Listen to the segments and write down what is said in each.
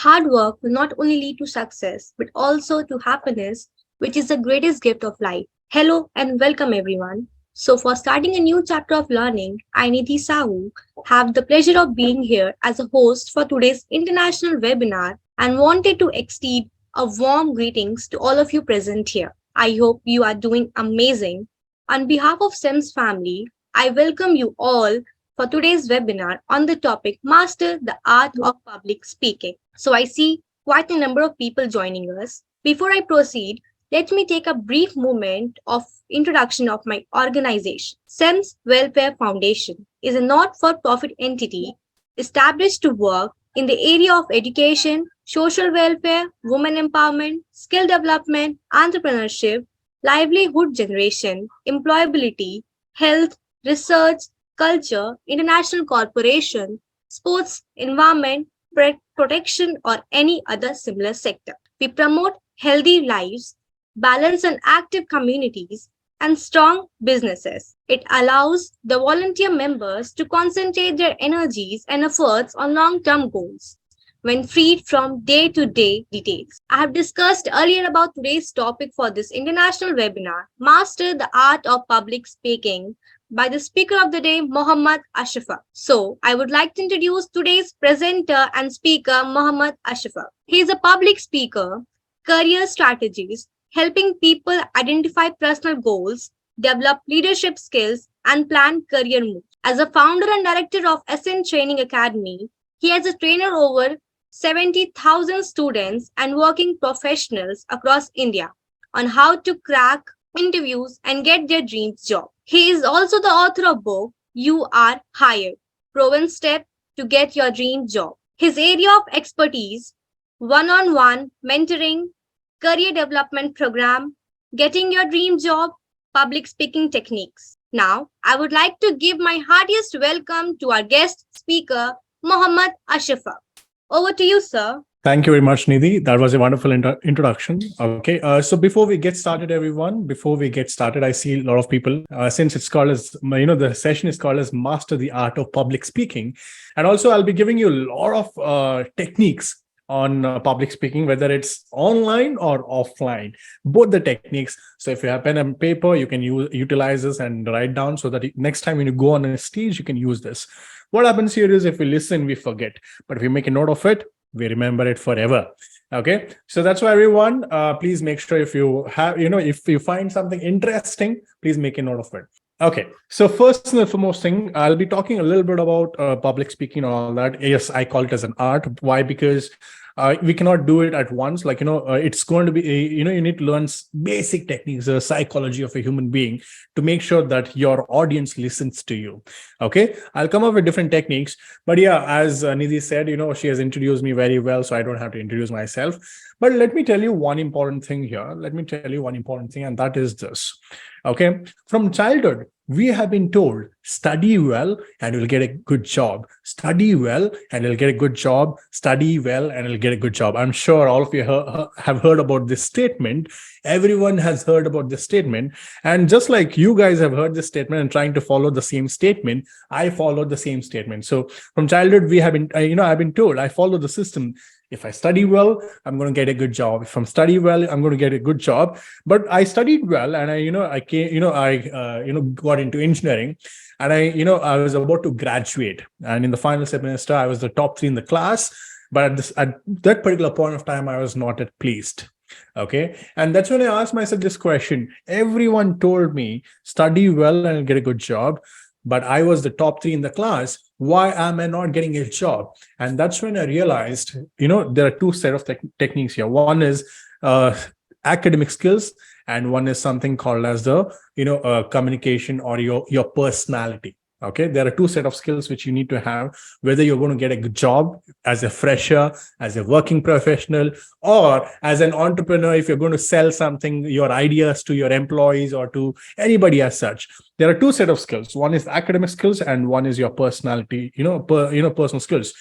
Hard work will not only lead to success, but also to happiness, which is the greatest gift of life. Hello and welcome everyone. So, for starting a new chapter of learning, I, Nidhi Sahu, have the pleasure of being here as a host for today's international webinar and wanted to extend a warm greetings to all of you present here. I hope you are doing amazing. On behalf of Sems family, I welcome you all for today's webinar on the topic Master the Art of Public Speaking. So I see quite a number of people joining us. Before I proceed, let me take a brief moment of introduction of my organization. SEMS Welfare Foundation is a not-for-profit entity established to work in the area of education, social welfare, women empowerment, skill development, entrepreneurship, livelihood generation, employability, health, research, culture, international cooperation, sports, environment, protection, or any other similar sector. We promote healthy lives, balanced and active communities, and strong businesses. It allows the volunteer members to concentrate their energies and efforts on long term goals when freed from day to day details. I have discussed earlier about today's topic for this international webinar Master the Art of Public Speaking by the speaker of the day, Mohammad Ashraf. So, I would like to introduce today's presenter and speaker, Mohammad Ashraf. He is a public speaker, career strategist, helping people identify personal goals, develop leadership skills, and plan career moves. As a founder and director of Ascent Training Academy, he has a trainer over 70,000 students and working professionals across India on how to crack interviews and get their dreams job. He is also the author of book You Are Hired, Proven Step to Get Your Dream Job. His area of expertise, one-on-one mentoring, career development program, getting your dream job, public speaking techniques. Now, I would like to give my heartiest welcome to our guest speaker, Mohammad Ashraf. Over to you, sir. Thank you very much, Nidhi. That was a wonderful introduction. Okay, so before we get started, everyone, I see a lot of people, since it's called as, the session is called as Master the Art of Public Speaking. And also I'll be giving you a lot of techniques on public speaking, whether it's online or offline, both the techniques. So if you have pen and paper, you can utilize this and write down so that next time when you go on a stage, you can use this. What happens here is if we listen, we forget. But if we make a note of it, we remember it forever. Okay, so that's why everyone, please make sure if you have, if you find something interesting, please make a note of it. Okay, so first and foremost thing, I'll be talking a little bit about public speaking and all that. Yes, I call it as an art. Why? Because we cannot do it at once. It's going to be, you need to learn basic techniques, the psychology of a human being to make sure that your audience listens to you. Okay, I'll come up with different techniques. But yeah, as Nidhi said, she has introduced me very well, so I don't have to introduce myself. But let me tell you one important thing here. And that is this. Okay, from childhood, we have been told, study well and you'll get a good job. Study well and you'll get a good job. Study well and you'll get a good job. I'm sure all of you have heard about this statement. Everyone has heard about this statement. And just like you guys have heard this statement and trying to follow the same statement, I followed the same statement. So from childhood, we have been, I've been told, I follow the system. If I study well, I'm going to get a good job. If I'm study well, I'm going to get a good job. But I studied well, and I got into engineering, and I was about to graduate. And in the final semester, I was the top 3 in the class. But at that particular point of time, I was not at pleased. Okay, and that's when I asked myself this question. Everyone told me study well and get a good job, but I was the top 3 in the class. Why am I not getting a job? And that's when I realized, there are 2 set of techniques here. One is academic skills, and one is something called as the, communication or your personality. Okay, there are 2 set of skills which you need to have, whether you're going to get a good job as a fresher, as a working professional, or as an entrepreneur, if you're going to sell something, your ideas to your employees or to anybody as such. There are 2 set of skills. One is academic skills and one is your personality, personal skills.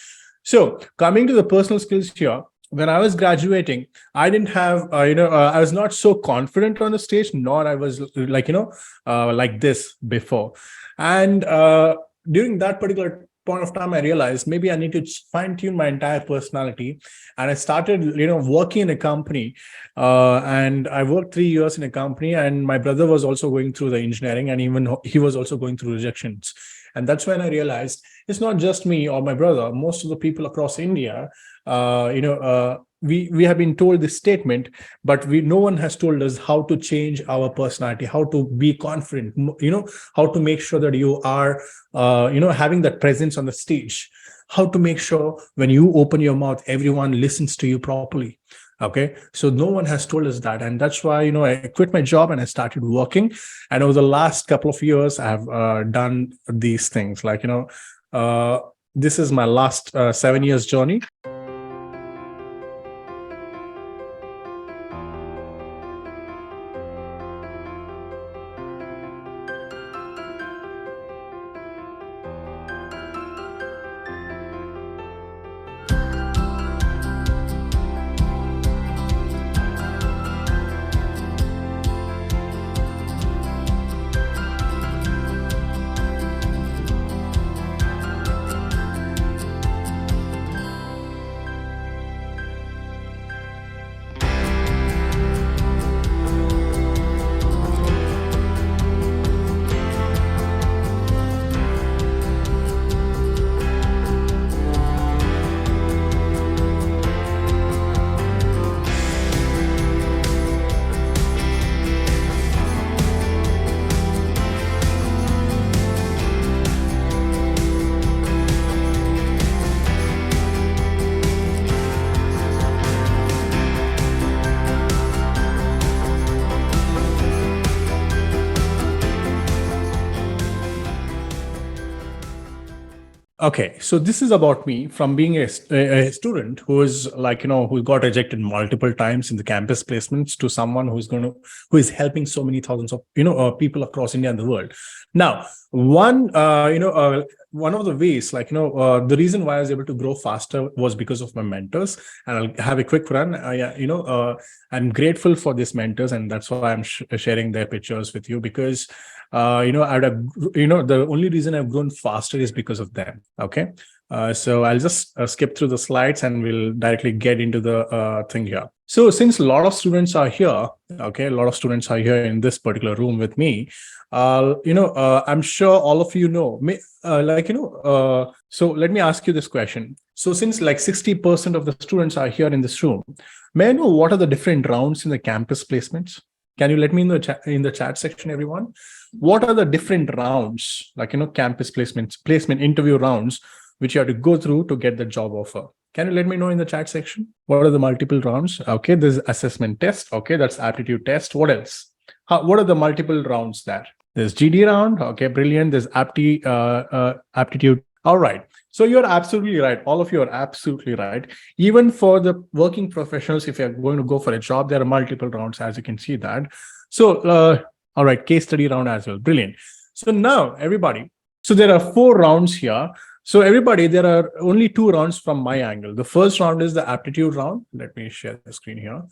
So coming to the personal skills here, when I was graduating, I didn't have, I was not so confident on the stage, nor I was like this before. And during that particular point of time I realized maybe I need to fine tune my entire personality, and I started working in a company, and I worked 3 years in a company, and my brother was also going through the engineering, and even he was also going through rejections. And that's when I realized it's not just me or my brother. Most of the people across India, we have been told this statement, but no one has told us how to change our personality, how to be confident, how to make sure that you are having that presence on the stage, how to make sure when you open your mouth everyone listens to you properly. Okay, so no one has told us that, and that's why I quit my job and I started working. And over the last couple of years I have done these things, like this is my last 7 years journey. Okay, so this is about me from being a student who is who got rejected multiple times in the campus placements, to someone who is helping so many thousands of people across India and the world. Now, one of the ways, the reason why I was able to grow faster was because of my mentors. And I'll have a quick run. I'm grateful for these mentors, and that's why I'm sharing their pictures with you, because the only reason I've grown faster is because of them. Okay, so I'll just skip through the slides and we'll directly get into the thing here. So since a lot of students are here, okay, a lot of students are here in this particular room with me, I'm sure all of you know, so let me ask you this question. So since 60% of the students are here in this room, may I know what are the different rounds in the campus placements? Can you let me in the chat section, everyone? What are the different rounds, campus placement interview rounds, which you have to go through to get the job offer? Can you let me know in the chat section? What are the multiple rounds? Okay, there's assessment test. Okay, that's aptitude test. What else? What are the multiple rounds there? There's GD round. Okay, brilliant. There's aptitude. All right. So you're absolutely right. All of you are absolutely right. Even for the working professionals, if you're going to go for a job, there are multiple rounds, as you can see that. So, all right, case study round as well. Brilliant. So now, everybody, so there are 4 rounds here. So everybody, there are only 2 rounds from my angle. The first round is the aptitude round. Let me share the screen here.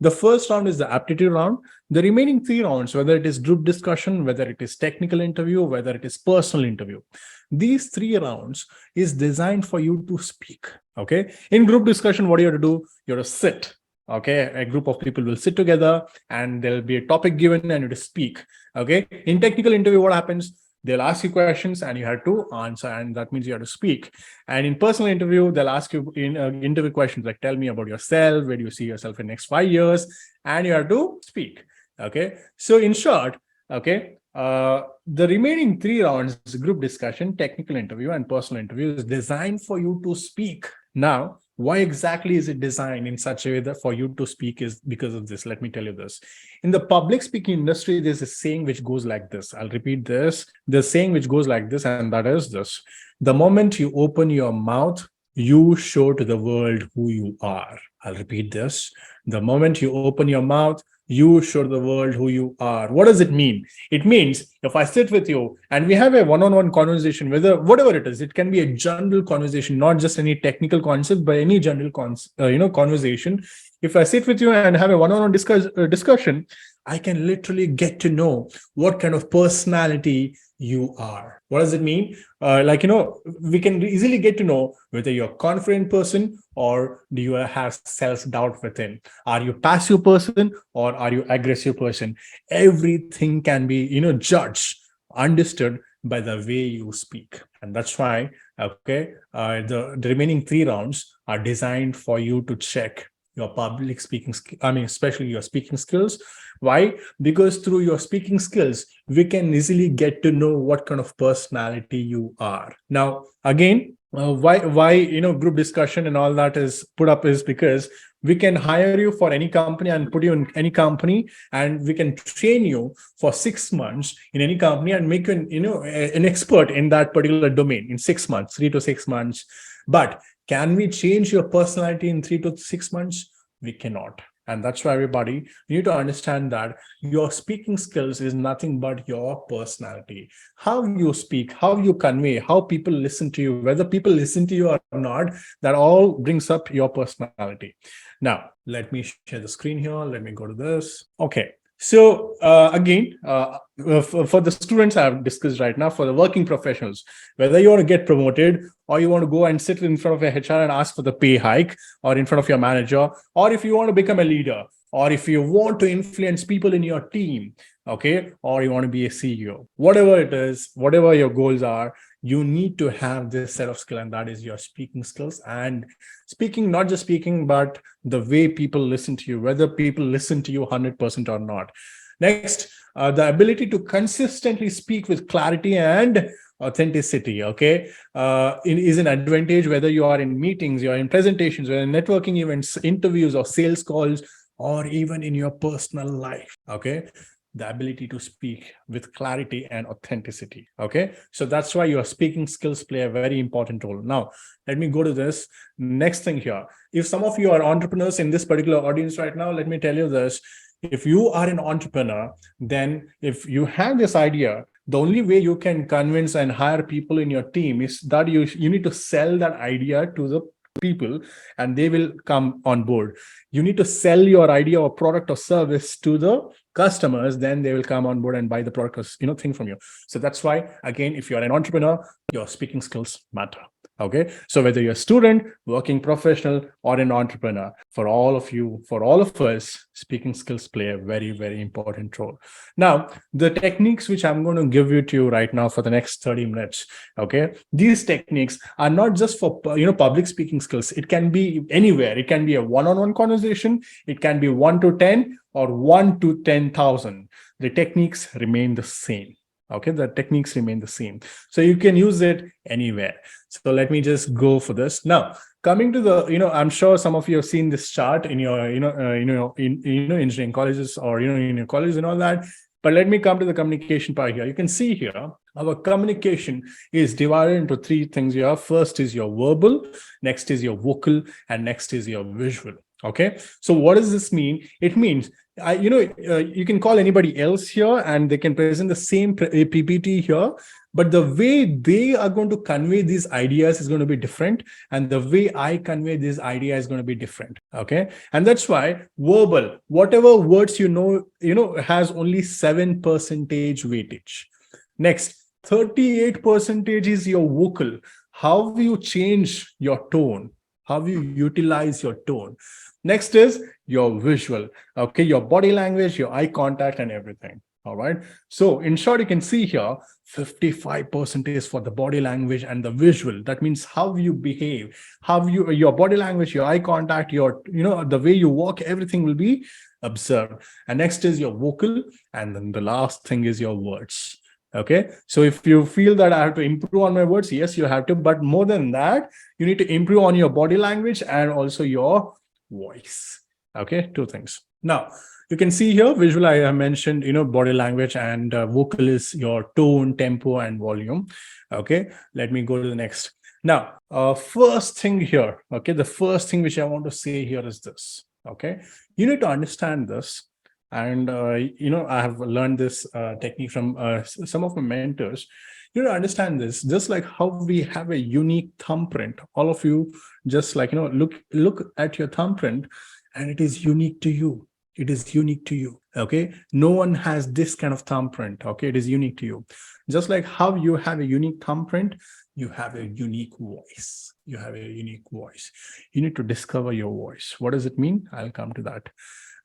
The first round is the aptitude round. The remaining 3 rounds, whether it is group discussion, whether it is technical interview, whether it is personal interview, these 3 rounds is designed for you to speak. Okay. In group discussion, what you have to do? You have to sit. Okay. A group of people will sit together and there'll be a topic given and you have to speak. Okay. In technical interview, what happens? They'll ask you questions and you have to answer, and that means you have to speak. And in personal interview, they'll ask you in interview questions like, tell me about yourself, where do you see yourself in the next 5 years, and you have to speak. Okay, so in short, okay, the remaining 3 rounds, group discussion, technical interview, and personal interview, is designed for you to speak. Now, why exactly is it designed in such a way that for you to speak? Is because of this. Let me tell you this. In the public speaking industry, there's a saying which goes like this. I'll repeat this. The saying which goes like this, and that is this: the moment you open your mouth, you show to the world who you are. I'll repeat this. The moment you open your mouth, you show the world who you are. What does it mean? It means If I sit with you and we have a one-on-one conversation, whether whatever it is, it can be a general conversation, not just any technical concept, but any general conversation. If I sit with you and have a one-on-one discussion, I can literally get to know what kind of personality you are. What does it mean? We can easily get to know whether you're a confident person or do you have self-doubt within. Are you a passive person or are you aggressive person? Everything can be, judged, understood by the way you speak. And that's why, the remaining 3 rounds are designed for you to check your public speaking, especially your speaking skills. Why? Because through your speaking skills, we can easily get to know what kind of personality you are. Now, again, why group discussion and all that is put up is because we can hire you for any company and put you in any company, and we can train you for 6 months in any company and make you an expert in that particular domain in 6 months, 3 to 6 months. But can we change your personality in 3 to 6 months? We cannot. And that's why, everybody, you need to understand that your speaking skills is nothing but your personality. How you speak, how you convey, how people listen to you, whether people listen to you or not, that all brings up your personality. Now, let me share the screen here. Let me go to this. Okay. So again, for the students I've discussed right now, for the working professionals, whether you want to get promoted or you want to go and sit in front of a HR and ask for the pay hike, or in front of your manager, or if you want to become a leader, or if you want to influence people in your team, okay, or you want to be a CEO, whatever it is, whatever your goals are, you need to have this set of skill, and that is your speaking skills. And speaking, not just speaking, but the way people listen to you, whether people listen to you 100% or not. Next, the ability to consistently speak with clarity and authenticity, okay, is an advantage whether you are in meetings, you are in presentations, you're in networking events, interviews, or sales calls, or even in your personal life, okay? The ability to speak with clarity and authenticity, okay? So that's why your speaking skills play a very important role. Now, let me go to this next thing here. If some of you are entrepreneurs in this particular audience right now, let me tell you this. If you are an entrepreneur, then if you have this idea, the only way you can convince and hire people in your team is that you need to sell that idea to the people, and they will come on board. You need to sell your idea or product or service to the customers, then they will come on board and buy the product or thing from you. So that's why, again, if you're an entrepreneur, your speaking skills matter. Okay, so whether you're a student, working professional, or an entrepreneur, for all of you, for all of us, speaking skills play a very, very important role. Now, the techniques which I'm going to give you to you right now for the next 30 minutes, okay, these techniques are not just for public speaking skills. It can be anywhere. It can be a one-on-one conversation. It can be 1 to 10 or 1 to 10,000. The techniques remain the same. Okay, the techniques remain the same. So you can use it anywhere. So let me just go for this. Now, coming to the, I'm sure some of you have seen this chart in your, engineering colleges or, in your colleges and all that. But let me come to the communication part here. You can see here, our communication is divided into 3 things here. First is your verbal, next is your vocal, and next is your visual. Okay. So what does this mean? It means, you can call anybody else here and they can present the same PPT here, but the way they are going to convey these ideas is going to be different. And the way I convey this idea is going to be different. Okay. And that's why verbal, whatever words has only 7% weightage. Next, 38% is your vocal. How you change your tone, how you utilize your tone. Next is your visual, okay, your body language, your eye contact, and everything. All right. So in short, you can see here 55% is for the body language and the visual. That means how you behave, how your body language, your eye contact, your the way you walk, everything will be observed. And next is your vocal, and then the last thing is your words. Okay, so if you feel that I have to improve on my words, yes, you have to. But more than that, you need to improve on your body language and also your voice. Okay, 2 things. Now, you can see here, visual, I have mentioned, body language, and vocal is your tone, tempo, and volume. Okay, let me go to the next. Now, first thing here, okay, the first thing which I want to say here is this. Okay, you need to understand this. And I have learned this technique from some of my mentors. You know, understand this, just like how we have a unique thumbprint. All of you, just like, look at your thumbprint, and it is unique to you. It is unique to you. Okay, no one has this kind of thumbprint. Okay, it is unique to you. Just like how you have a unique thumbprint, you have a unique voice. You have a unique voice. You need to discover your voice. What does it mean? I'll come to that.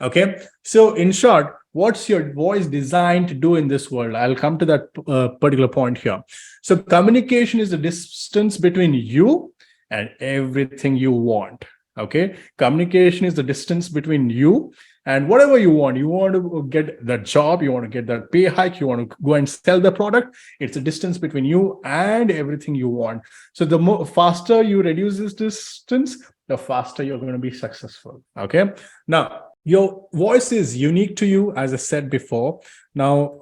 Okay, so in short, what's your voice designed to do in this world? I'll come to that particular point here. So communication is the distance between you and everything you want. Okay, communication is the distance between you and whatever you want. You want to get that job, you want to get that pay hike, you want to go and sell the product. It's a distance between you and everything you want. So the faster you reduce this distance, the faster you're going to be successful. Okay, now your voice is unique to you, as I said before. Now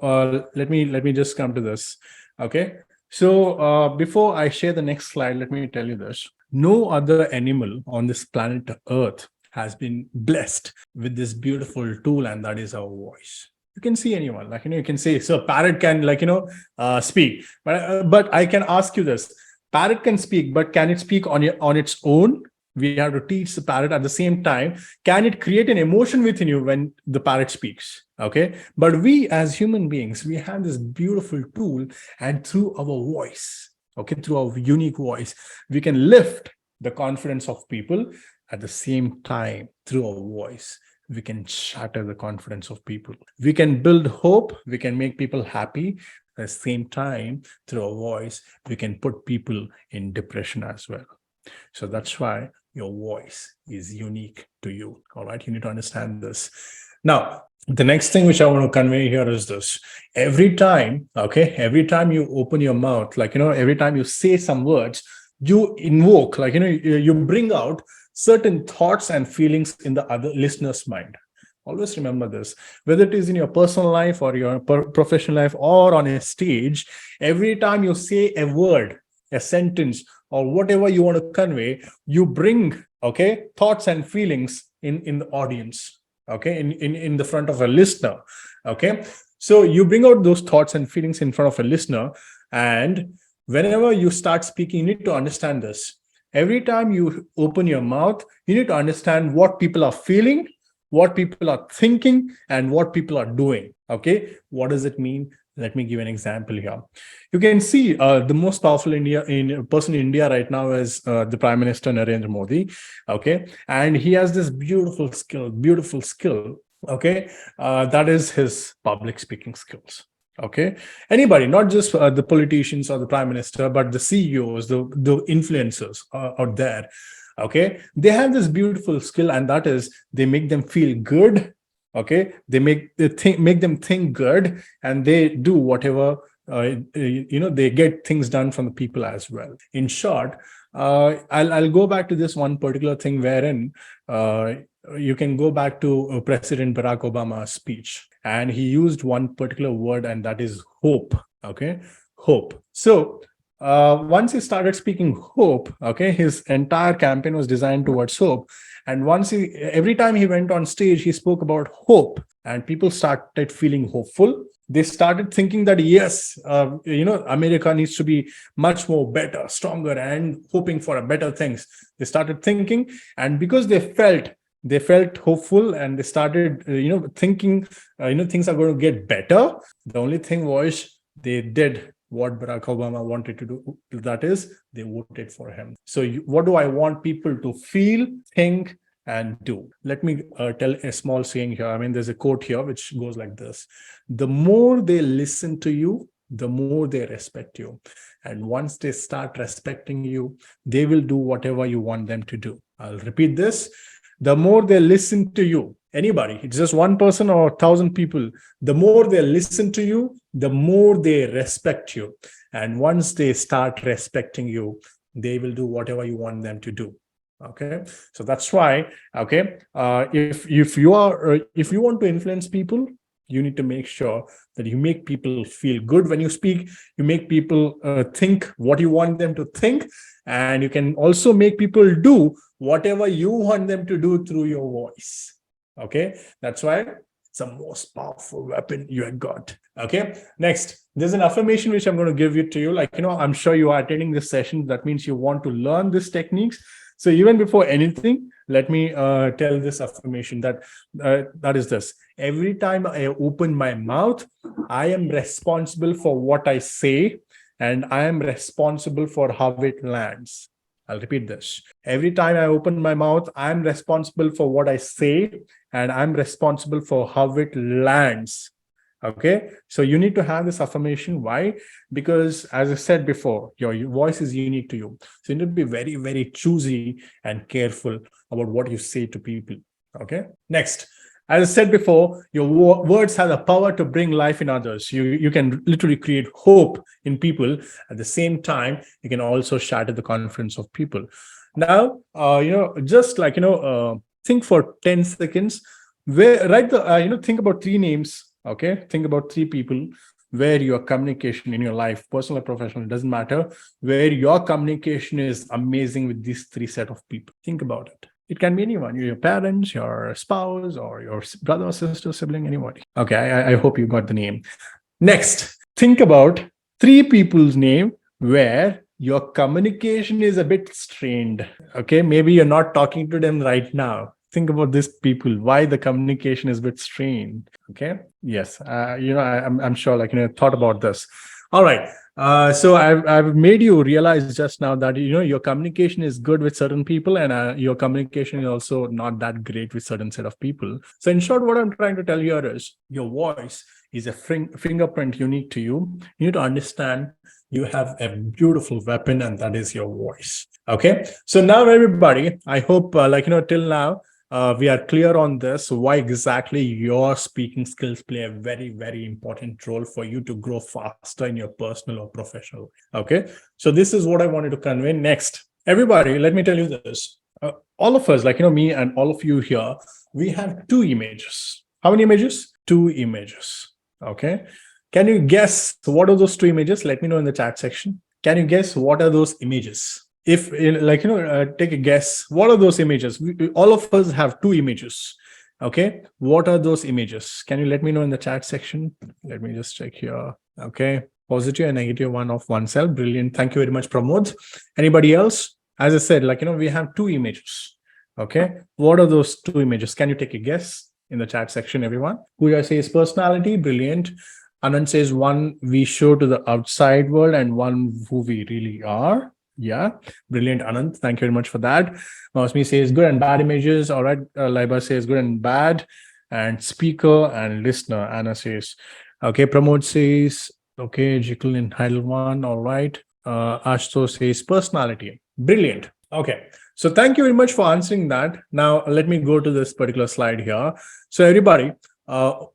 let me just come to this. Okay, so before I share the next slide, let me tell you this. No other animal on this planet Earth has been blessed with this beautiful tool, and that is our voice. You can see anyone, like, you can say, so parrot can, like, speak, but I can ask you this: parrot can speak, but can it speak on its own? We have to teach the parrot. At the same time, can it create an emotion within you when the parrot speaks? Okay, but we as human beings, we have this beautiful tool, and through our voice, okay, through our unique voice, we can lift the confidence of people. At the same time, through our voice, we can shatter the confidence of people. We can build hope. We can make people happy. At the same time, through our voice, we can put people in depression as well. So that's why your voice is unique to you. All right, you need to understand this. Now, the next thing which I want to convey here is this: every time you open your mouth, like, every time you say some words, you invoke, like, you bring out certain thoughts and feelings in the other listener's mind. Always remember this, whether it is in your personal life or your professional life or on a stage. Every time you say a word, a sentence, or whatever you want to convey, you bring, okay, thoughts and feelings in the audience, okay, in the front of a listener. Okay, so you bring out those thoughts and feelings in front of a listener, and whenever you start speaking, you need to understand this. Every time you open your mouth, you need to understand what people are feeling, what people are thinking, and what people are doing. Okay, what does it mean? Let me give an example here. You can see the most powerful person in India right now is the Prime Minister Narendra Modi. Okay, and he has this beautiful skill. Okay, that is his public speaking skills. Okay, anybody, not just the politicians or the prime minister, but the CEOs, the influencers out there. Okay, they have this beautiful skill, and that is they make them feel good. Okay, make them think good, and they do whatever they get things done from the people as well. In short, I'll go back to this one particular thing wherein you can go back to President Barack Obama's speech, and he used one particular word, and that is hope. Okay, hope. So once he started speaking hope, okay, his entire campaign was designed towards hope. And every time he went on stage, he spoke about hope, and people started feeling hopeful. They started thinking that, yes, America needs to be much more better, stronger, and hoping for a better things. They started thinking, and because they felt hopeful, and they started thinking things are going to get better. The only thing was they did what Barack Obama wanted to do, that is they voted for him. So what do I want people to feel, think, and do? Let me tell a small saying here. I mean, there's a quote here which goes like this: the more they listen to you, the more they respect you. And once they start respecting you, they will do whatever you want them to do. I'll repeat this: the more they listen to you, anybody, it's just one person or 1,000 people, the more they listen to you, the more they respect you. And once they start respecting you, they will do whatever you want them to do. Okay, so that's why, okay, if you want to influence people, you need to make sure that you make people feel good when you speak. You make people think what you want them to think, and you can also make people do whatever you want them to do through your voice. Okay, that's why It's the most powerful weapon you have got. Okay. Next, there's an affirmation which I'm going to give you to you. Like, I'm sure you are attending this session. That means you want to learn these techniques. So even before anything, let me tell this affirmation that is this. Every time I open my mouth, I am responsible for what I say, and I am responsible for how it lands. I'll repeat this. Every time I open my mouth, I'm responsible for what I say, and I'm responsible for how it lands. Okay. So you need to have this affirmation. Why? Because as I said before, your voice is unique to you. So you need to be very, very choosy and careful about what you say to people. Okay. Next. As I said before, your words have the power to bring life in others. You can literally create hope in people. At the same time, you can also shatter the confidence of people. Now, just like, think for 10 seconds, think about three names. Okay. Think about three people where your communication in your life, personal or professional, it doesn't matter, where your communication is amazing with these three set of people. Think about it. It can be anyone, your parents, your spouse, or your brother or sister, sibling, anybody. Okay, I hope you got the name. Next, think about three people's name where your communication is a bit strained. Okay, maybe you're not talking to them right now. Think about these people, why the communication is a bit strained. Okay, yes, I'm sure, thought about this. All right. So I've made you realize just now that your communication is good with certain people, and your communication is also not that great with certain set of people. So in short, what I'm trying to tell you here is your voice is a fingerprint unique to you. You need to understand you have a beautiful weapon, and that is your voice. Okay. So now everybody, I hope till now we are clear on this, why exactly your speaking skills play a very, very important role for you to grow faster in your personal or professional. Okay. So this is what I wanted to convey. Next, everybody, let me tell you this. All of us, me and all of you here, we have two images. How many images? Two images. Okay. Can you guess what are those two images? Let me know in the chat section. Can you guess what are those images? If take a guess, what are those images? All of us have two images. Okay, what are those images? Can you let me know in the chat section? Let me just check here. Okay, positive and negative one of oneself. Brilliant. Thank you very much, Pramod. Anybody else? As I said, we have two images. Okay, what are those two images? Can you take a guess in the chat section, everyone? Who I say is personality. Brilliant. Anand says one we show to the outside world and one who we really are. Yeah, brilliant, Anand. Thank you very much for that. Mausmi says good and bad images. All right, Laiba says good and bad, and speaker and listener. Anna says, okay. Pramod says, okay. Jekyll and Hyde one. All right. Ashto says personality. Brilliant. Okay. So thank you very much for answering that. Now let me go to this particular slide here. So everybody,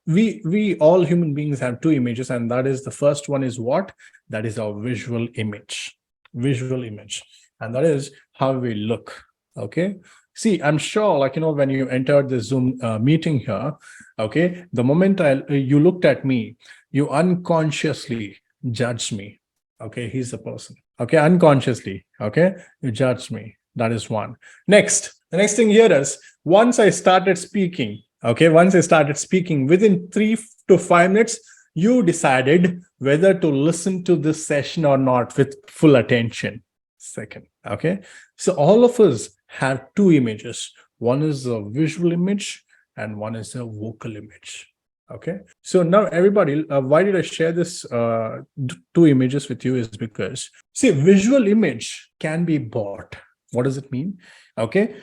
we all human beings have two images, and that is the first one is what? That is our visual image. Visual image, and that is how we look. Okay, see, I'm sure when you entered the Zoom meeting here, okay, the moment you looked at me, you unconsciously judged me. Okay, he's the person. Okay, unconsciously, okay, you judged me. That is one. Next, the next thing here is once I started speaking, within 3 to 5 minutes, you decided whether to listen to this session or not with full attention. Second, okay. So all of us have two images. One is a visual image and one is a vocal image. Okay. So now everybody, why did I share this two images with you is because, see, visual image can be bought. What does it mean? Okay.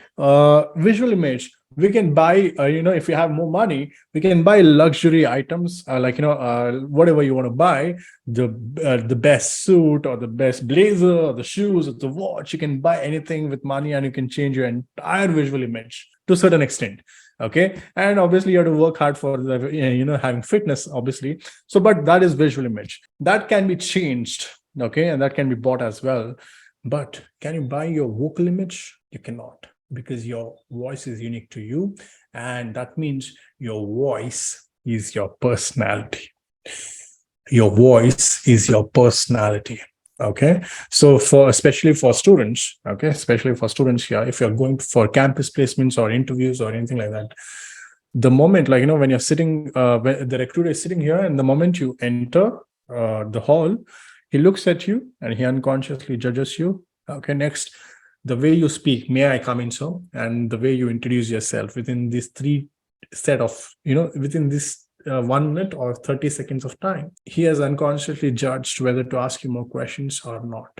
Visual image, we can buy, if you have more money, we can buy luxury items, whatever you want to buy, the best suit or the best blazer or the shoes or the watch. You can buy anything with money, and you can change your entire visual image to a certain extent. Okay. And obviously you have to work hard for the, having fitness, obviously. So, but that is visual image that can be changed. Okay. And that can be bought as well. But can you buy your vocal image? You cannot, because your voice is unique to you. And that means your voice is your personality. Your voice is your personality. Okay. So especially for students here, if you're going for campus placements or interviews or anything like that, the moment, like, when you're sitting, when the recruiter is sitting here, and the moment you enter the hall, he looks at you and he unconsciously judges you. Okay, next, the way you speak, may I come in, so, and the way you introduce yourself within these three set of, within this 1 minute or 30 seconds of time, he has unconsciously judged whether to ask you more questions or not.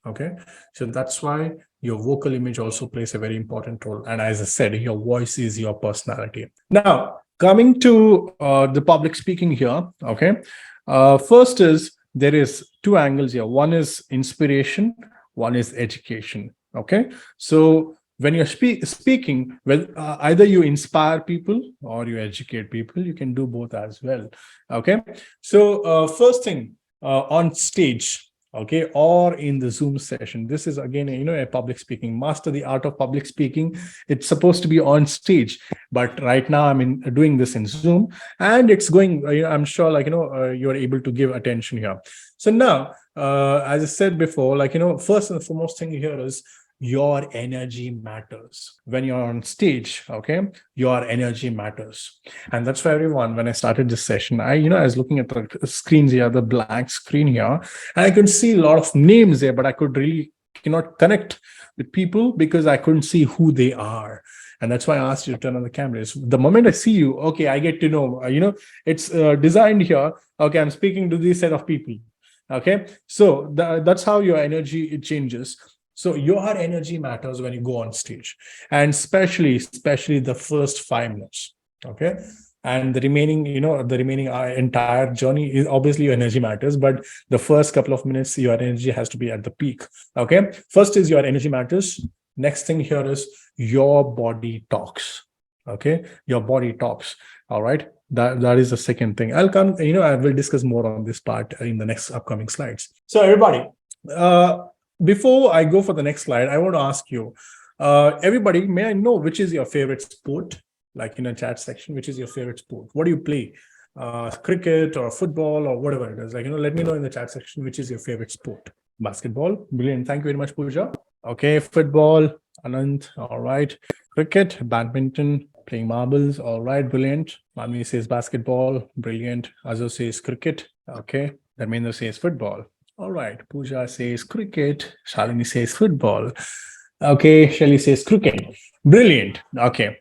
Okay, so that's why your vocal image also plays a very important role. And as I said, your voice is your personality. Now, coming to the public speaking here, okay, first is, there is two angles here. One is inspiration, one is education. Okay, so when you're speaking, well, either you inspire people or you educate people. You can do both as well. Okay, so first thing, on stage, okay, or in the Zoom session, this is again, a public speaking, master the art of public speaking. It's supposed to be on stage, but right now I'm doing this in Zoom, and it's going, I'm sure, like, you're able to give attention here. So now, as I said before, like, first and foremost thing here is your energy matters. When you're on stage, okay, your energy matters. And that's why, everyone, when I started this session, I was looking at the screens here, the blank screen here, and I could see a lot of names there, but I could really cannot connect with people because I couldn't see who they are. And that's why I asked you to turn on the cameras. The moment I see you, okay, I get to know, it's designed here. Okay, I'm speaking to this set of people. Okay, so that's how your energy, it changes. So your energy matters when you go on stage, and especially the first 5 minutes. Okay, and the remaining, entire journey is obviously your energy matters, but the first couple of minutes, your energy has to be at the peak. Okay, first is your energy matters. Next thing here is your body talks. Okay, your body talks. All right, that is the second thing. I'll come, I will discuss more on this part in the next upcoming slides. So everybody, before I go for the next slide, I want to ask you, everybody, may I know which is your favorite sport? Like in a chat section, which is your favorite sport? What do you play? Cricket or football or whatever it is. Like, let me know in the chat section which is your favorite sport. Basketball, brilliant. Thank you very much, Pooja. Okay, football, Anand. All right. Cricket, badminton, playing marbles. All right, brilliant. Mami says basketball, brilliant. Azo says cricket. Okay. Dharmendra says football. All right. Pooja says cricket. Shalini says football. Okay. Shelly says cricket. Brilliant. Okay.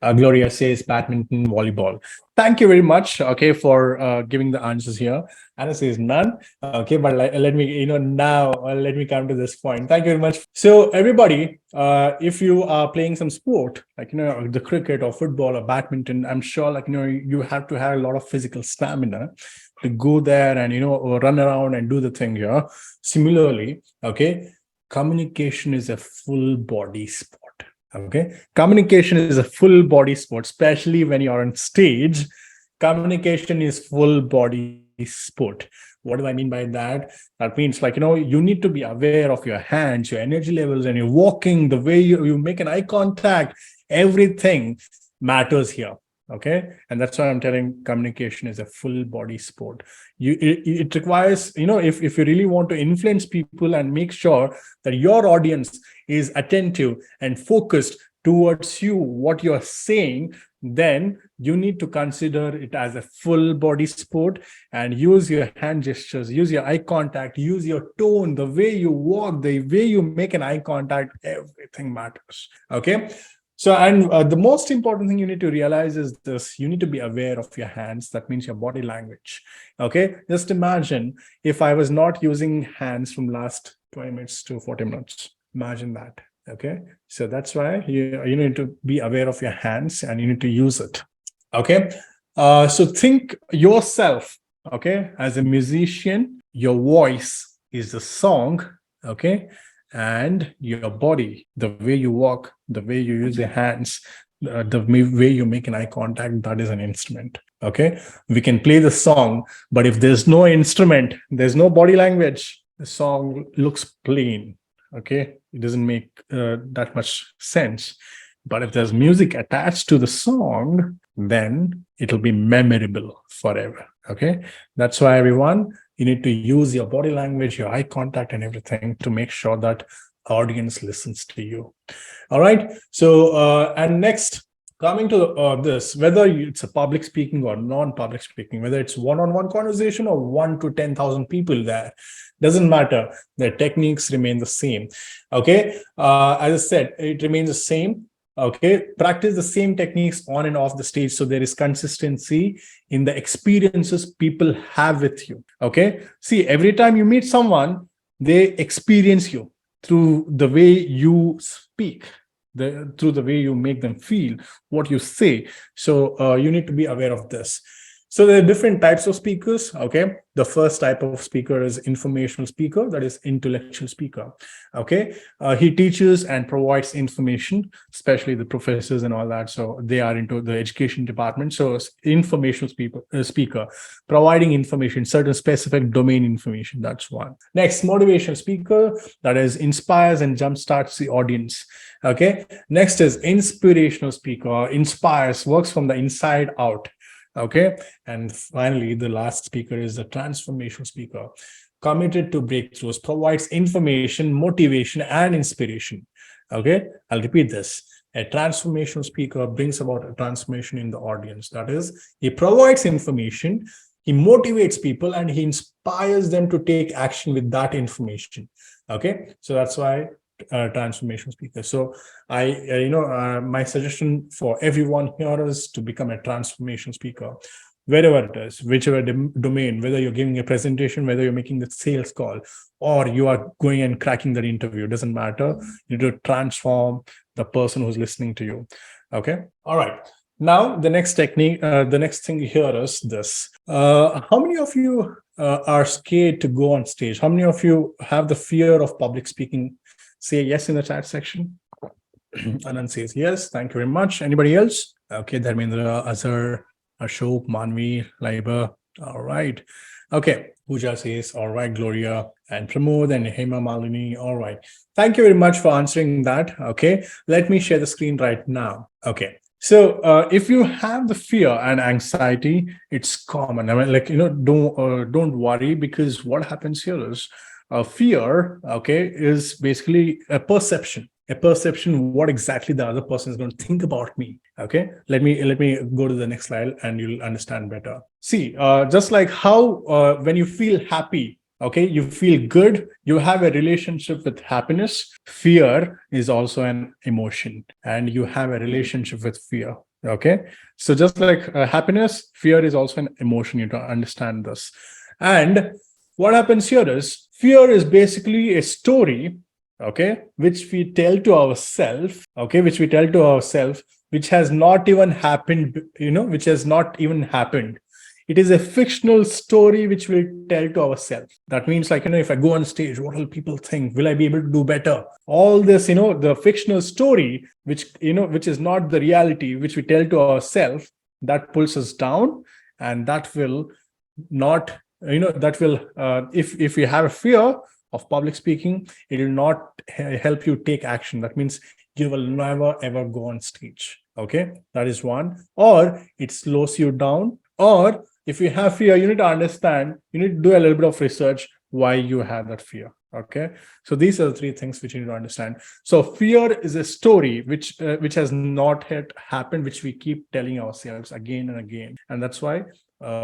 Gloria says badminton, volleyball. Thank you very much, okay, for giving the answers here. Anna says none. Okay, but let me, now let me come to this point. Thank you very much. So everybody, if you are playing some sport, like, the cricket or football or badminton, I'm sure, like, you have to have a lot of physical stamina to go there and, run around and do the thing here. Similarly, okay, communication is a full body sport. Okay, communication is a full body sport, especially when you're on stage. Communication is full body sport. What do I mean by that? That means, like, you need to be aware of your hands, your energy levels, and your walking, the way you make an eye contact. Everything matters here. Okay, and that's why I'm telling communication is a full body sport. It requires, if you really want to influence people and make sure that your audience is attentive and focused towards you, what you're saying, then you need to consider it as a full body sport and use your hand gestures, use your eye contact, use your tone, the way you walk, the way you make an eye contact. Everything matters. Okay. So, and the most important thing you need to realize is this: you need to be aware of your hands. That means your body language. Okay, just imagine if I was not using hands from last 20 minutes to 40 minutes. Imagine that. Okay, so that's why you need to be aware of your hands and you need to use it. Okay, so think yourself, okay, as a musician. Your voice is the song. Okay, and your body, the way you walk, the way you use your hands, the way you make an eye contact, that is an instrument. Okay, we can play the song, but if there's no instrument, there's no body language, the song looks plain. Okay, it doesn't make that much sense. But if there's music attached to the song, then it'll be memorable forever. Okay, that's why, everyone, you need to use your body language, your eye contact, and everything to make sure that audience listens to you. All right. So, and next, Coming to this, whether it's a public speaking or non-public speaking, whether it's one-on-one conversation or 1 to 10,000 people there, doesn't matter. The techniques remain the same. Okay, as I said, it remains the same. Okay, practice the same techniques on and off the stage, so there is consistency in the experiences people have with you. Okay, see, every time you meet someone, they experience you through the way you speak, through the way you make them feel, what you say. So you need to be aware of this. So there are different types of speakers. Okay, the first type of speaker is informational speaker, that is intellectual speaker. Okay, he teaches and provides information, especially the professors and all that. So they are into the education department. So informational speaker, providing information, certain specific domain information. That's one. Next, motivational speaker, that is inspires and jumpstarts the audience. Okay, next is inspirational speaker, inspires, works from the inside out. Okay, and finally, the last speaker is the transformational speaker, committed to breakthroughs, provides information, motivation, and inspiration. Okay, I'll repeat this. A transformational speaker brings about a transformation in the audience. That is, he provides information, he motivates people, and he inspires them to take action with that information. Okay, so that's why transformation speaker. So my suggestion for everyone here is to become a transformation speaker, wherever it is, whichever domain, whether you're giving a presentation, whether you're making the sales call, or you are going and cracking that interview, doesn't matter. You need to transform the person who's listening to you. Okay, all right. Now the next technique, the next thing here is this. How many of you are scared to go on stage? How many of you have the fear of public speaking? Say yes in the chat section. Anand says yes. Thank you very much. Anybody else? Okay, Dharmendra, Azhar, Ashok, Manvi, Laiba. All right. Okay, Pooja says, all right, Gloria, and Pramod and Hema Malini. All right. Thank you very much for answering that. Okay, let me share the screen right now. Okay. So if you have the fear and anxiety, it's common. I mean, don't worry, because what happens here is fear, okay, is basically a perception what exactly the other person is going to think about me. Okay, let me go to the next slide and you'll understand better. See, just like how when you feel happy, okay, you feel good, you have a relationship with happiness. Fear is also an emotion, and you have a relationship with fear. Okay, so just like happiness, fear is also an emotion. You don't understand this. And what happens here is, fear is basically a story, okay, which we tell to ourselves, which has not even happened, which has not even happened. It is a fictional story which we'll tell to ourselves. That means, if I go on stage, what will people think? Will I be able to do better? All this, the fictional story, which is not the reality, which we tell to ourselves, that pulls us down, and that will not, if you have a fear of public speaking, it will not help you take action. That means you will never ever go on stage. Okay, that is one. Or it slows you down. Or if you have fear, you need to understand, you need to do a little bit of research why you have that fear. Okay, so these are the three things which you need to understand. So fear is a story which has not yet happened, which we keep telling ourselves again and again, and that's why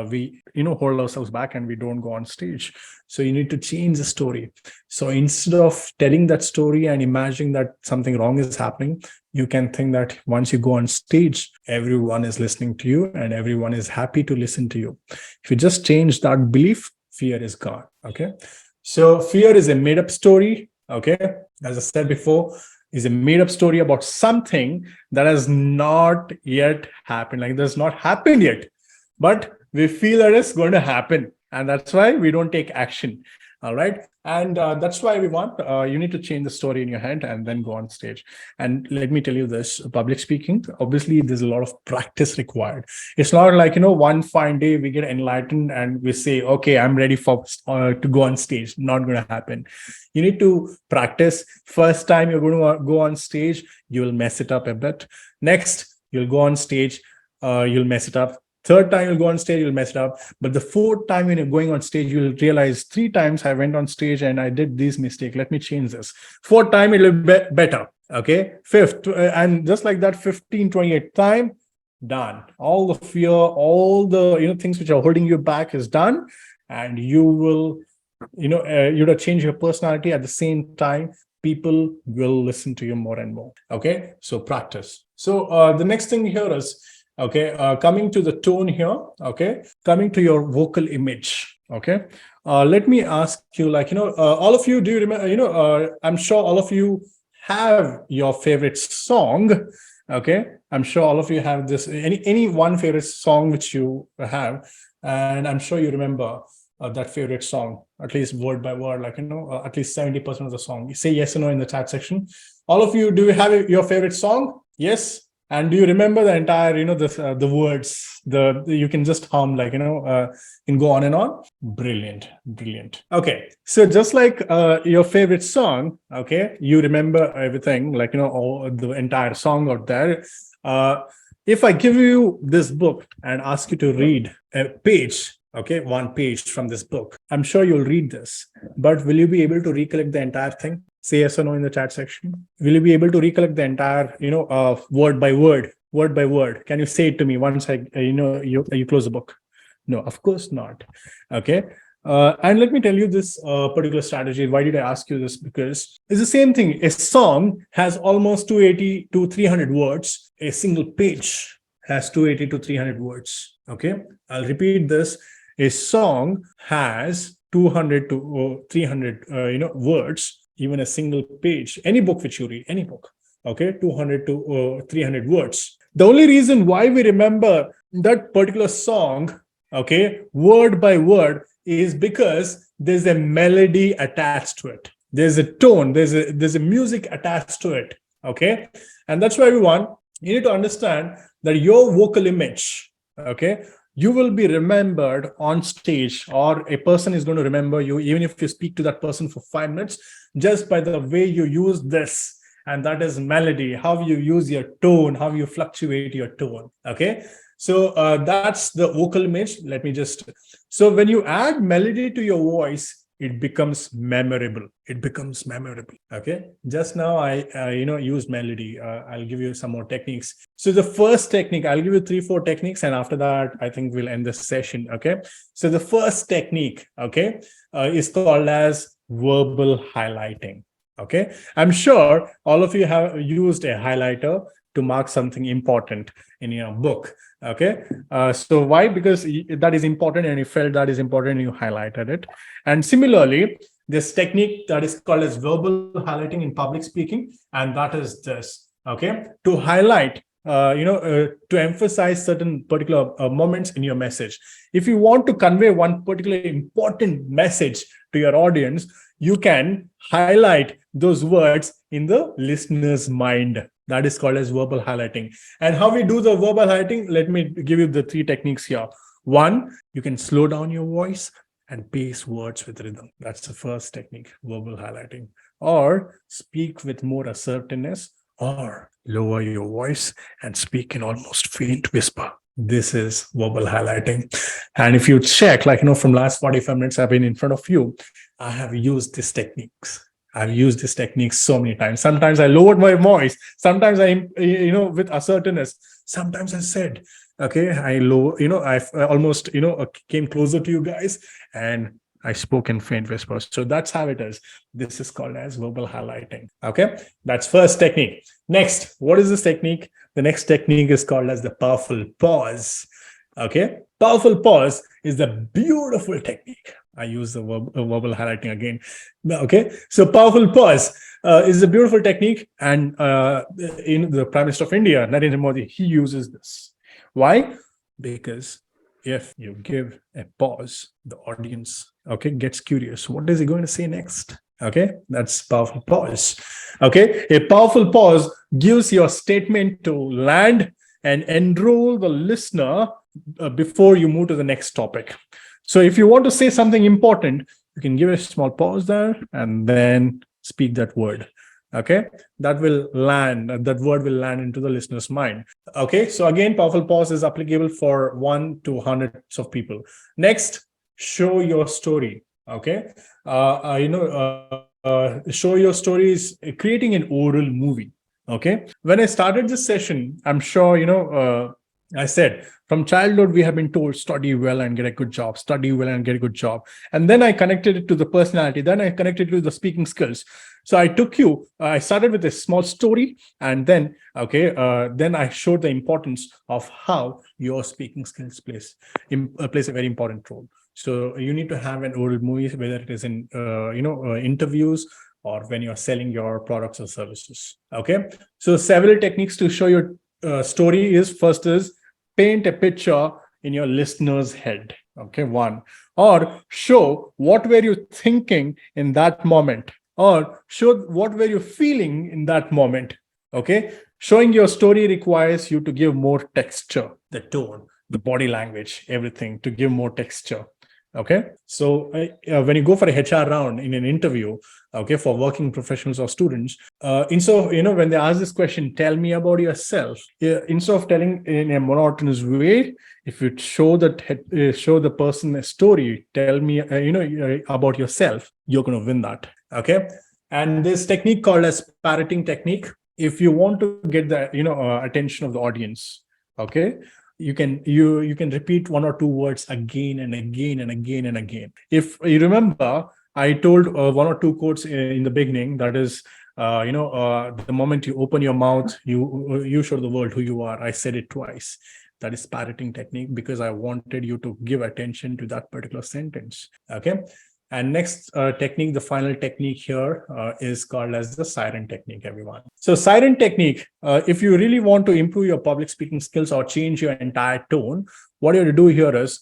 we hold ourselves back and we don't go on stage. So you need to change the story. So instead of telling that story and imagining that something wrong is happening, you can think that once you go on stage, everyone is listening to you and everyone is happy to listen to you. If you just change that belief, fear is gone. Okay, so fear is a made-up story. Okay, as I said before, is a made-up story about something that has not yet happened. That's not happened yet, but we feel that it's going to happen, and that's why we don't take action. All right, and that's why we want you need to change the story in your head and then go on stage. And let me tell you this, public speaking, obviously there's a lot of practice required. It's not like one fine day we get enlightened and we say, okay, I'm ready for to go on stage. Not going to happen. You need to practice. First time you're going to go on stage, you will mess it up a bit. Next, you'll go on stage, you'll mess it up. Third time you'll go on stage, you'll mess it up. But the fourth time when you're going on stage, you'll realize 3 times I went on stage and I did this mistake. Let me change this. Fourth time, it'll be better. Okay, fifth, and just like that, 1528th time, done. All the fear, all the things which are holding you back is done, and you will you to change your personality. At the same time, people will listen to you more and more. Okay, so practice. So the next thing here is, okay, coming to the tone here. Okay, coming to your vocal image. Okay, let me ask you, like, all of you, do you remember, I'm sure all of you have your favorite song. Okay, I'm sure all of you have this, any one favorite song which you have, and I'm sure you remember that favorite song, at least word by word, like, at least 70% of the song. You say yes or no in the chat section. All of you, do you have your favorite song? Yes. And do you remember the entire, the words, you can just hum, like, can go on and on. Brilliant, brilliant. Okay, so just like your favorite song, okay, you remember everything, like, all the entire song out there. Uh, if I give you this book and ask you to read a page, okay, one page from this book, I'm sure you'll read this, but will you be able to recollect the entire thing? Say yes or no in the chat section. Will you be able to recollect the entire, word by word, word by word? Can you say it to me once you close the book? No, of course not. Okay. And let me tell you this particular strategy. Why did I ask you this? Because it's the same thing. A song has almost 280 to 300 words. A single page has 280 to 300 words. Okay. I'll repeat this. A song has 200 to 300, words. Even a single page, any book which you read, any book. Okay. 200 to 300 words. The only reason why we remember that particular song, okay, word by word, is because there's a melody attached to it. There's a tone, there's a music attached to it. Okay, and that's why everyone, you need to understand that your vocal image, okay, you will be remembered on stage, or a person is going to remember you even if you speak to that person for 5 minutes, just by the way you use this. And that is melody, how you use your tone, how you fluctuate your tone. Okay, so that's the vocal image. Let me just, so when you add melody to your voice, it becomes memorable. It becomes memorable. Okay, just now I used melody. I'll give you some more techniques. So the first technique, I'll give you 3-4 techniques, and after that I think we'll end this session. Okay, so the first technique, okay, is called as verbal highlighting. Okay, I'm sure all of you have used a highlighter to mark something important in your book. Okay, so why? Because that is important, and you felt that is important, and you highlighted it. And similarly, this technique that is called as verbal highlighting in public speaking, and that is this. Okay, to highlight, to emphasize certain particular moments in your message. If you want to convey one particular important message to your audience, you can highlight those words in the listener's mind. That is called as verbal highlighting. And how we do the verbal highlighting, let me give you the 3 techniques here. One, you can slow down your voice and pace words with rhythm. That's the first technique, verbal highlighting. Or speak with more assertiveness, or lower your voice and speak in almost faint whisper. This is verbal highlighting. And if you check, like, from last 45 minutes I've been in front of you, I have used these techniques. I've used this technique so many times. Sometimes I lowered my voice. Sometimes I, with assertiveness. Sometimes I said, okay, I almost, came closer to you guys, and I spoke in faint whispers. So that's how it is. This is called as verbal highlighting. Okay, that's first technique. Next, what is this technique? The next technique is called as the powerful pause. Okay, powerful pause is the beautiful technique. I use the verbal highlighting again. Okay, so powerful pause is a beautiful technique, and in the Prime Minister of India, Narendra Modi, he uses this. Why? Because if you give a pause, the audience, okay, gets curious. What is he going to say next? Okay, that's powerful pause. Okay, a powerful pause gives your statement to land and enroll the listener before you move to the next topic. So if you want to say something important, you can give a small pause there and then speak that word. Okay, that will land, that word will land into the listener's mind. Okay, so again, powerful pause is applicable for 1 to hundreds of people. Next, show your story. Okay, show your story is creating an oral movie. Okay. When I started this session, I'm sure, I said from childhood, we have been told study well and get a good job, study well and get a good job. And then I connected it to the personality. Then I connected it to the speaking skills. So I started with a small story, and then I showed the importance of how your speaking skills plays a very important role. So you need to have an oral movie, whether it is in, interviews or when you're selling your products or services. Okay. So several techniques to show your story is first is paint a picture in your listener's head. Okay. One, or show what were you thinking in that moment, or show what were you feeling in that moment. Okay. Showing your story requires you to give more texture, the tone, the body language, everything to give more texture. Okay. So when you go for a HR round in an interview, okay, for working professionals or students, instead of, when they ask this question, tell me about yourself, instead of telling in a monotonous way, if you show the person a story, tell me, about yourself, you're going to win that. Okay. And this technique called as parroting technique, if you want to get the, attention of the audience, okay, you can repeat one or two words again and again and again and again. If you remember, I told one or two quotes in the beginning. That is, the moment you open your mouth, you show the world who you are. I said it twice. That is parroting technique, because I wanted you to give attention to that particular sentence. Okay. And next technique, the final technique here is called as the SIREN technique, everyone. So SIREN technique, if you really want to improve your public speaking skills or change your entire tone, what you have to do here is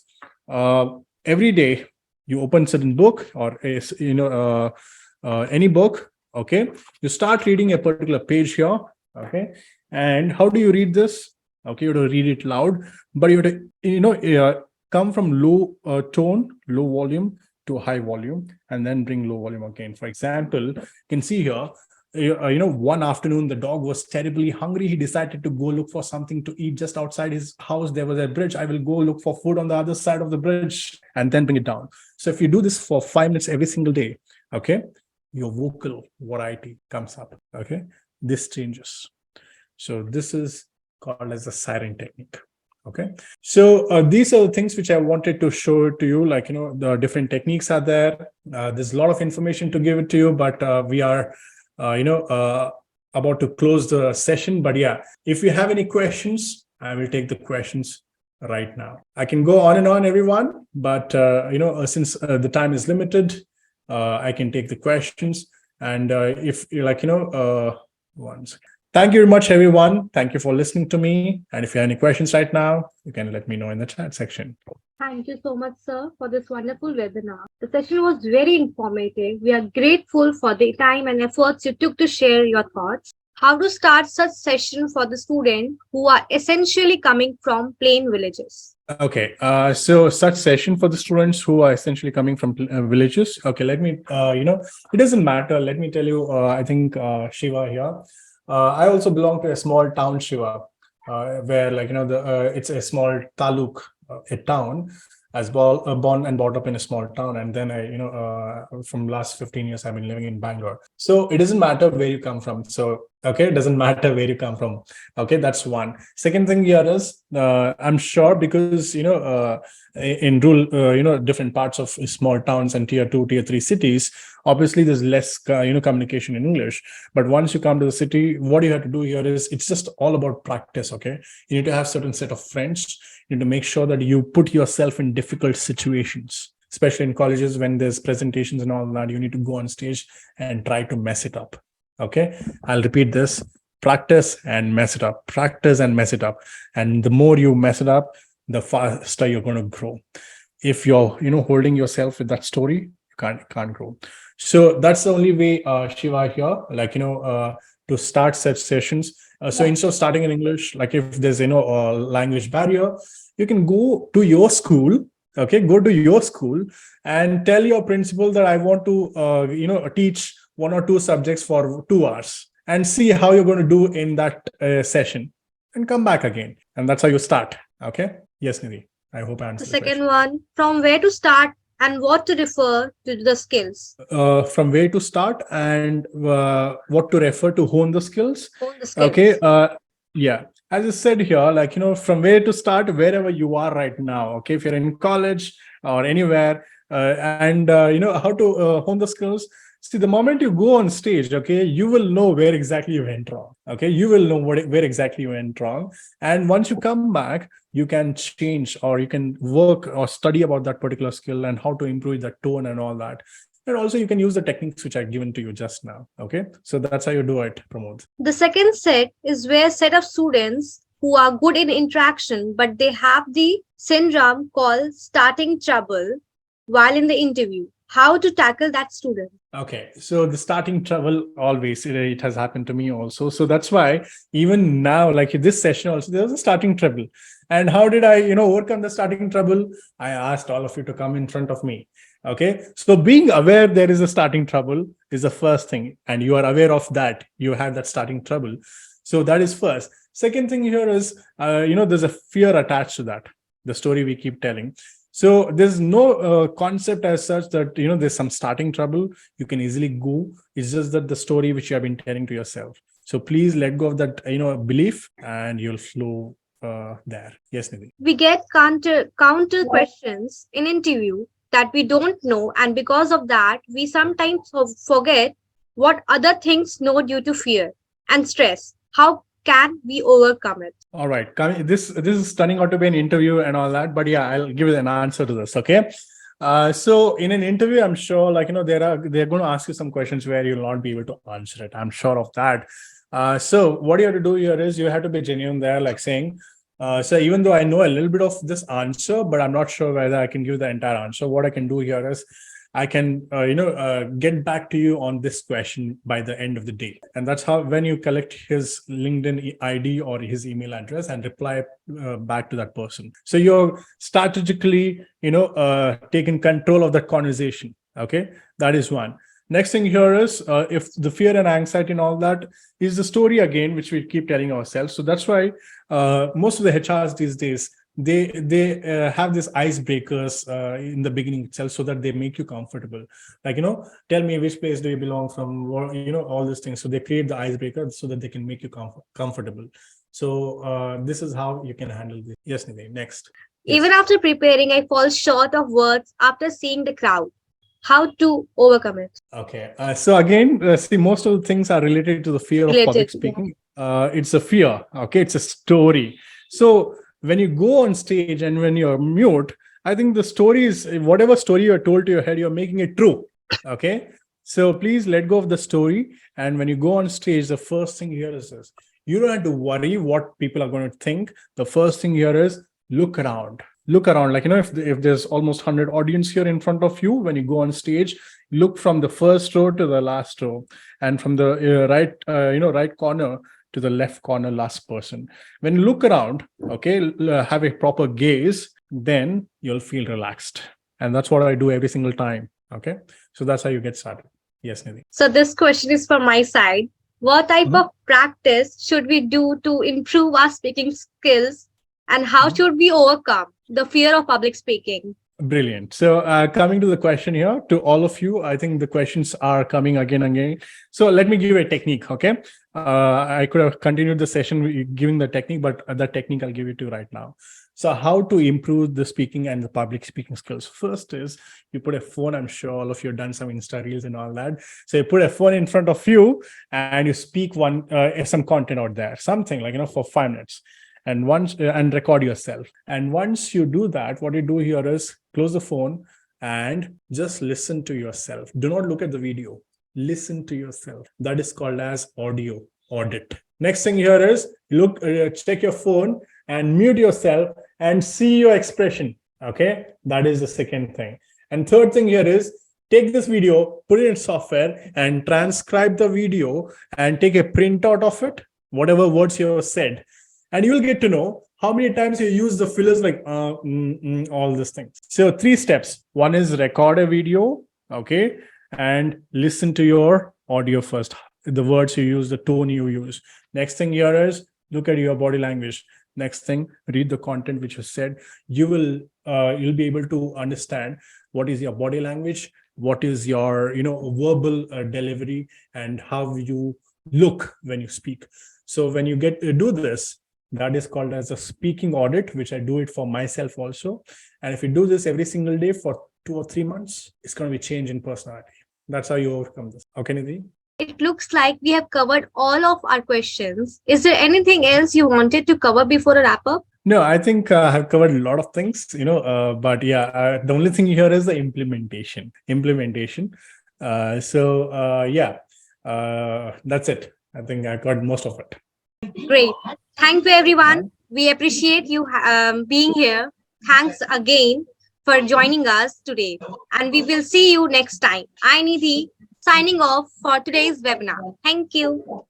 every day you open certain book or any book. Okay, you start reading a particular page here. Okay, and how do you read this? Okay, you have to read it loud, but you have to come from low tone, low volume to high volume, and then bring low volume again. For example, you can see here, one afternoon the dog was terribly hungry. He decided to go look for something to eat just outside his house. There was a bridge. I will go look for food on the other side of the bridge, and then bring it down. So if you do this for 5 minutes every single day, okay, your vocal variety comes up. Okay, this changes. So this is called as the SIREN technique. Okay, so these are the things which I wanted to show to you. Like, the different techniques are there. There's a lot of information to give it to you, but we are about to close the session. But yeah, if you have any questions, I will take the questions right now. I can go on and on, everyone, but since the time is limited, I can take the questions. And if you like, one second. Thank you very much, everyone. Thank you for listening to me. And if you have any questions right now, you can let me know in the chat section. Thank you so much, sir, for this wonderful webinar. The session was very informative. We are grateful for the time and efforts you took to share your thoughts. How to start such session for the student who are essentially coming from plain villages? Okay, so such session for the students who are essentially coming from villages. Okay, let me, it doesn't matter. Let me tell you, I think Shiva here. I also belong to a small town, Shiva, where it's a small taluk, a town. I was born and brought up in a small town, and then from last 15 years I've been living in Bangalore. So it doesn't matter where you come from. So okay, it doesn't matter where you come from. Okay, that's one. Second thing here is I'm sure, because in rural different parts of small towns and tier 2, tier 3 cities, obviously there's less communication in English. But once you come to the city, what you have to do here is it's just all about practice. Okay, you need to have certain set of friends. You need to make sure that you put yourself in difficult situations, especially in colleges when there's presentations and all that. You need to go on stage and try to mess it up. Okay, I'll repeat this: practice and mess it up, practice and mess it up. And the more you mess it up, the faster you're going to grow. If you're holding yourself with that story, you can't grow. So that's the only way, Shiva, here, to start such sessions. So instead of starting in English, like if there's a language barrier, you can go to your school. Okay, go to your school and tell your principal that I want to teach 1 or 2 subjects for 2 hours, and see how you're going to do in that session, and come back again. And that's how you start. Okay. Yes, Nidhi. I hope I The answered the second question. one, from where to start and what to refer to the skills. From where to start and what to refer to hone the skills. Own the Okay. skills. Yeah. As I said here, like, from where to start, wherever you are right now. Okay. If you're in college or anywhere, and how to hone the skills. See, the moment you go on stage, okay, you will know where exactly you went wrong. Okay. You will know where exactly you went wrong. And once you come back, you can change or you can work or study about that particular skill and how to improve the tone and all that. And also you can use the techniques which I've given to you just now. Okay. So that's how you do it, Pramod. The second set is where set of students who are good in interaction but they have the syndrome called starting trouble while in the interview. How to tackle that student? Okay, so the starting trouble always it has happened to me also. So that's why even now, like this session also, there was a starting trouble. And how did I, overcome the starting trouble? I asked all of you to come in front of me. Okay, so being aware there is a starting trouble is the first thing, and you are aware of that you have that starting trouble. So that is first. Second thing here is, there's a fear attached to that. The story we keep telling. So there's no concept as such that there's some starting trouble. You can easily go. It's just that the story which you have been telling to yourself. So please let go of that belief, and you'll flow there. Yes, Nidhi. We get counter questions in interview that we don't know, and because of that we sometimes forget what other things know due to fear and stress. How can we overcome it? All right. This is turning out to be an interview and all that, but yeah, I'll give you an answer to this. Okay. So in an interview, I'm sure, like they're going to ask you some questions where you'll not be able to answer it. I'm sure of that. So what you have to do here is you have to be genuine there, like saying, so even though I know a little bit of this answer, but I'm not sure whether I can give the entire answer. What I can do here is I can, get back to you on this question by the end of the day. And that's how, when you collect his LinkedIn ID or his email address and reply back to that person. So you're strategically, taking control of that conversation. Okay. That is one. Next thing here is if the fear and anxiety and all that is the story again, which we keep telling ourselves. So that's why most of the HRs these days, they have these icebreakers in the beginning itself, so that they make you comfortable. Like, tell me which place do you belong from, or, all these things. So they create the icebreaker so that they can make you comfortable. So this is how you can handle this. Yes, Nidhi, next. Even Yes. after preparing, I fall short of words after seeing the crowd. How to overcome it? Okay. So again, see, most of the things are related to the fear of public Related. Yeah. speaking. It's a fear. Okay. It's a story. So when you go on stage and when you're mute, I think the story is whatever story you're told to your head, you're making it true. Okay. So please let go of the story. And when you go on stage, the first thing here is this. You don't have to worry what people are going to think. The first thing here is look around, like, if there's almost 100 audience here in front of you, when you go on stage, look from the first row to the last row, and from the right corner to the left corner, last person. When you look around, okay, have a proper gaze, then you'll feel relaxed. And that's what I do every single time. Okay. So that's how you get started. Yes, Nidhi. So this question is from my side. What type Mhm. of practice should we do to improve our speaking skills, and how Mhm. should we overcome the fear of public speaking? Brilliant. So coming to the question here, to all of you, I think the questions are coming again and again. So let me give you a technique, okay? I could have continued the session giving the technique, but that technique I'll give it to you right now. So how to improve the speaking and the public speaking skills? First is you put a phone. I'm sure all of you have done some Insta reels and all that. So you put a phone in front of you and you speak some content out there, something like, for 5 minutes. And record yourself. And once you do that, what you do here is close the phone and just listen to yourself. Do not look at the video. Listen to yourself. That is called as audio audit. Next thing here is check your phone and mute yourself and see your expression. Okay, that is the second thing. And third thing here is take this video, put it in software, and transcribe the video and take a printout of it, whatever words you have said. And you will get to know how many times you use the fillers like all these things. So 3 steps. One is record a video, okay, and listen to your audio first. The words you use, the tone you use. Next thing here is look at your body language. Next thing, read the content which was said. You'll be able to understand what is your body language, what is your verbal delivery, and how you look when you speak. So when you get to do this, that is called as a speaking audit, which I do it for myself also. And if you do this every single day for 2 or 3 months, it's going to be change in personality. That's how you overcome this. Okay, Nidhi? It looks like we have covered all of our questions. Is there anything else you wanted to cover before a wrap up? No, I think I've covered a lot of things, but yeah, the only thing here is the implementation. Yeah, that's it. I think I got most of it. Great. Thank you, everyone. We appreciate you being here. Thanks again for joining us today. And we will see you next time. I Nidhi signing off for today's webinar. Thank you.